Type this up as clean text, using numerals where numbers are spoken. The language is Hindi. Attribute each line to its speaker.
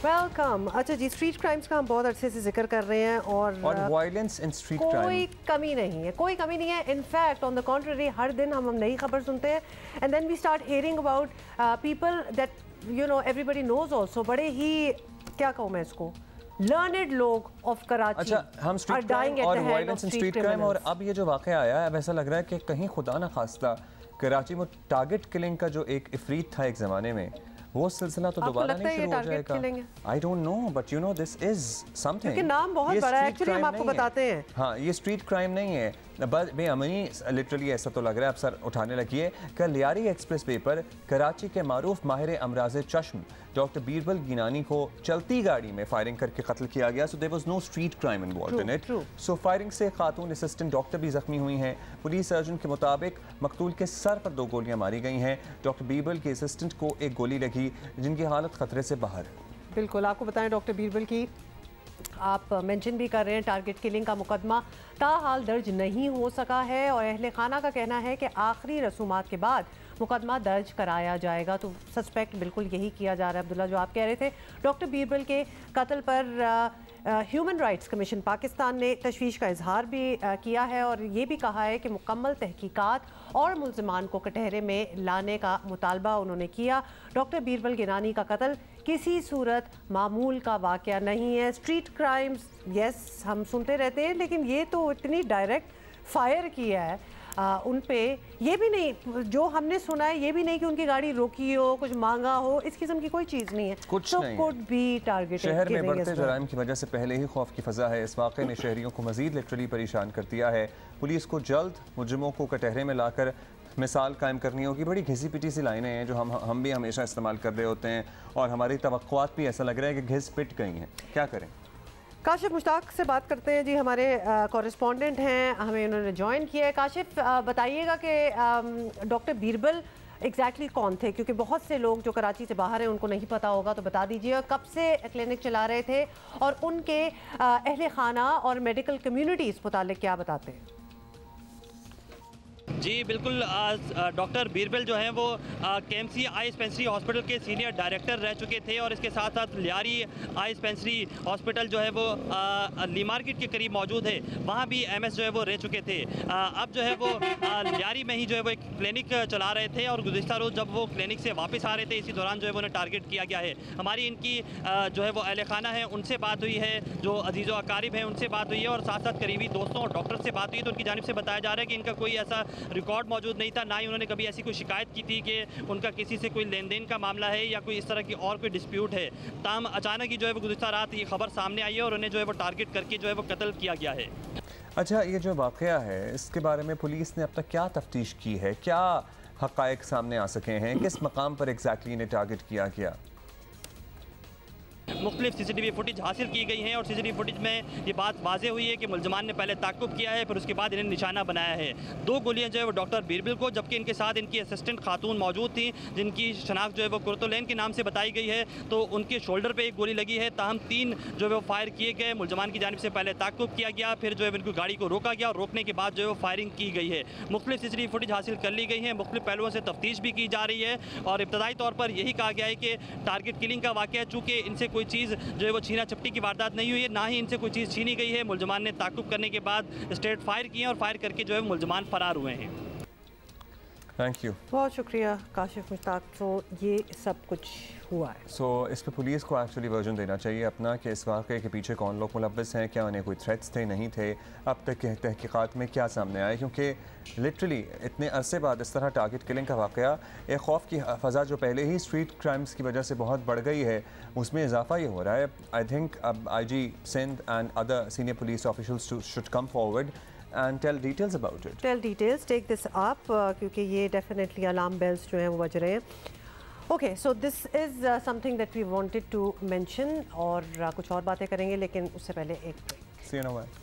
Speaker 1: वेलकम। अच्छा जी, स्ट्रीट क्राइम्स का हम बहुत अच्छे से जिक्र कर रहे हैं और
Speaker 2: वायलेंस इन स्ट्रीट क्राइम
Speaker 1: कोई कमी नहीं है, कोई कमी नहीं है। इनफैक्ट ऑन द कॉन्ट्ररी हर दिन हम नई खबर सुनते हैं and then we start hearing about people that you know everybody knows also. बड़े ही क्या कहूँ मैं इसको, लर्नेड लोग ऑफ कराची।
Speaker 2: अच्छा, हम स्ट्रीट क्राइम और वायलेंस इन स्ट्रीट क्राइम और अब ये जो वाक़या आया है, अब ऐसा लग रहा है कि कहीं खुदा ना खास्ता कराची में टारगेट किलिंग का जो एक इफरीत था एक ज़माने में, वो सिलसिला तो दोबारा नहीं शुरू हो जाएगा। I don't know but you know this is something.
Speaker 1: नाम बहुत बड़ा है, एक्चुअली हम आपको बताते हैं।
Speaker 2: हाँ, ये स्ट्रीट क्राइम नहीं है, बेअमनी लिटरली ऐसा तो लग रहा है। अब सर उठाने लगी है। कल लियारी एक्सप्रेस वे पर कराची के मारूफ माहिर अमराज चश्म डॉक्टर बीरबल गिनानी को चलती गाड़ी में फायरिंग करके कत्ल किया गया। So there was no street crime involved in it. So firing से खातून असिस्टेंट डॉक्टर भी जख्मी हुई हैं। पुलिस सर्जन के मुताबिक मकतूल के सर पर 2 गोलियां मारी गई हैं। डॉक्टर बीरबल के असिस्टेंट को 1 गोली लगी, जिनकी हालत खतरे से बाहर है।
Speaker 1: बिल्कुल, आपको बताएं डॉक्टर बीरबल की आप मेंशन भी कर रहे हैं, टारगेट किलिंग का मुकदमा ताहाल दर्ज नहीं हो सका है और अहले खाना का कहना है कि आखिरी रसूमात के बाद मुकदमा दर्ज कराया जाएगा। तो सस्पेक्ट बिल्कुल यही किया जा रहा है। अब्दुल्ला, जो आप कह रहे थे डॉक्टर बीरबल के कत्ल पर ह्यूमन राइट्स कमीशन पाकिस्तान ने तशवीश का इजहार भी किया है और ये भी कहा है कि मुकम्मल तहकीकात और मुल्ज़िमान को कटहरे में लाने का मुतालबा उन्होंने किया। डॉक्टर बीरबल गिनानी का कत्ल किसी सूरत मामूल का वाक़या नहीं है। स्ट्रीट क्राइम्स यस हम सुनते रहते हैं, लेकिन ये तो इतनी डायरेक्ट फायर किया है उन पे, ये भी नहीं जो हमने सुना है, ये भी नहीं कि उनकी गाड़ी रोकी हो, कुछ मांगा हो, इस किस्म की कोई चीज़ नहीं है।
Speaker 2: कुछ नहीं
Speaker 1: कुड भी टारगेटेड।
Speaker 2: शहर में बढ़ते जराइम की वजह से पहले ही खौफ की फ़ज़ा है। इस वाक़े ने शहरियों को मज़ीद लिटरली परेशान कर दिया है। पुलिस को जल्द मुजरिमों को कटहरे में लाकर मिसाल कायम करनी होगी। बड़ी घिसी पिटी सी लाइनें हैं जो हम भी हमेशा इस्तेमाल कर रहे होते हैं और हमारी तवक्कुआत भी ऐसा लग रहा है कि घिस पिट गई हैं। क्या करें?
Speaker 1: काशिफ मुश्ताक से बात करते हैं जी, हमारे कॉरेस्पॉन्डेंट हैं, हमें उन्होंने ज्वाइन किया है। काशिफ, बताइएगा कि डॉक्टर बीरबल एग्जैक्टली कौन थे, क्योंकि बहुत से लोग जो कराची से बाहर हैं उनको नहीं पता होगा, तो बता दीजिए कब से क्लिनिक चला रहे थे और उनके अहले खाना और मेडिकल कम्युनिटी इस मुतालिक क्या बताते हैं।
Speaker 3: जी बिल्कुल, डॉक्टर बीरबल जो हैं वो KMC आई डिस्पेंसरी हॉस्पिटल के सीनियर डायरेक्टर रह चुके थे और इसके साथ साथ लियारी आई डिस्पेंसरी हॉस्पिटल जो है वो ली मार्केट के करीब मौजूद है, वहाँ भी MS जो है वो रह चुके थे। अब जो है वो लियारी में ही जो है वो एक क्लिनिक चला रहे थे और गुज़िश्ता रोज़ जब वो क्लिनिक से वापस आ रहे थे, इसी दौरान जो है वो उन्हें टारगेट किया गया है। हमारी इनकी जो है वो अहले खाना है उनसे बात हुई है, जो अजीज़ व अकारिब हैं उनसे बात हुई है और साथ साथ करीबी दोस्तों और डॉक्टर से बात हुई है। तो उनकी जानिब से बताया जा रहा है कि इनका कोई ऐसा रिकॉर्ड मौजूद नहीं था, ना ही उन्होंने कभी ऐसी कोई शिकायत की थी कि उनका किसी से कोई लेन देन का मामला है या कोई इस तरह की और कोई डिस्प्यूट है। ताम अचानक ही जो है वो गुज़िश्ता रात ये खबर सामने आई है और उन्हें जो है वो टारगेट करके जो है वो कत्ल किया गया है।
Speaker 2: अच्छा, ये जो वाक़या है इसके बारे में पुलिस ने अब तक क्या तफ्तीश की है? क्या हक़ाइक़ सामने आ सके हैं? किस मकाम पर एग्जैक्टली इन्हें टारगेट किया गया?
Speaker 3: मुख्तलिफ CCTV फुटेज हासिल की गई हैं और CCTV फुटेज में ये बात वाज़े हुई है कि मुल्ज़मान ने पहले ताक़ुब किया है, फिर उसके बाद इन्हें निशाना बनाया है। 2 गोलियां जो है वो डॉक्टर बीरबल को, जबकि इनके साथ इनकी असिस्टेंट खातून मौजूद थी जिनकी शनाख्त जो है वो कुर्तुलैन के नाम से बताई गई है, तो उनके शोल्डर पर 1 गोली लगी है। ताहम 3 जो है वो फायर किए गए। मुल्ज़मान की जानिब से पहले ताक़ुब किया गया, फिर जो है उनकी गाड़ी को रोका गया और रोकने के बाद जो है वो फायरिंग की गई है। मुख्तलिफ CCTV फुटेज हासिल कर ली गई हैं, मुख्तलिफ पहलुओं से तफ्तीश भी की जा रही है और इब्तदाई तौर पर यही कहा गया है कि टारगेट किलिंग का वाक़या, चूँकि इनसे कोई चीज़ जो है वो छीना चपटी की वारदात नहीं हुई है, ना ही इनसे कोई चीज़ छीनी गई है। मुल्ज़मान ने ताक़ुब करने के बाद स्ट्रेट फायर किए और फायर करके जो है मुल्ज़मान फरार हुए हैं।
Speaker 2: थैंक यू,
Speaker 1: बहुत शुक्रिया काशिफ मुश्ताक। तो ये सब कुछ हुआ है। इस पर पुलिस को एक्चुअली वर्जन देना चाहिए अपना कि इस वाक़े के पीछे कौन लोग मुलव्वस हैं, क्या उन्हें कोई थ्रेट्स थे, नहीं थे, अब तक के तहकीकात में क्या सामने आए, क्योंकि लिटरली इतने अरसे बाद इस तरह टारगेट किलिंग का वाक़या, एक खौफ की फ़ज़ा जो पहले ही स्ट्रीट क्राइम्स की वजह से बहुत बढ़ गई है, उसमें इजाफा ये हो रहा है। आई थिंक अब IG Sindh and other senior police officials should come forward and tell details about it. Tell details, take this up, क्योंकि ये definitely alarm bells जो हैं वो बज रहे हैं। Okay, so this is something that we wanted to mention और कुछ और बातें करेंगे, लेकिन उससे पहले एक break.
Speaker 2: See you in a while.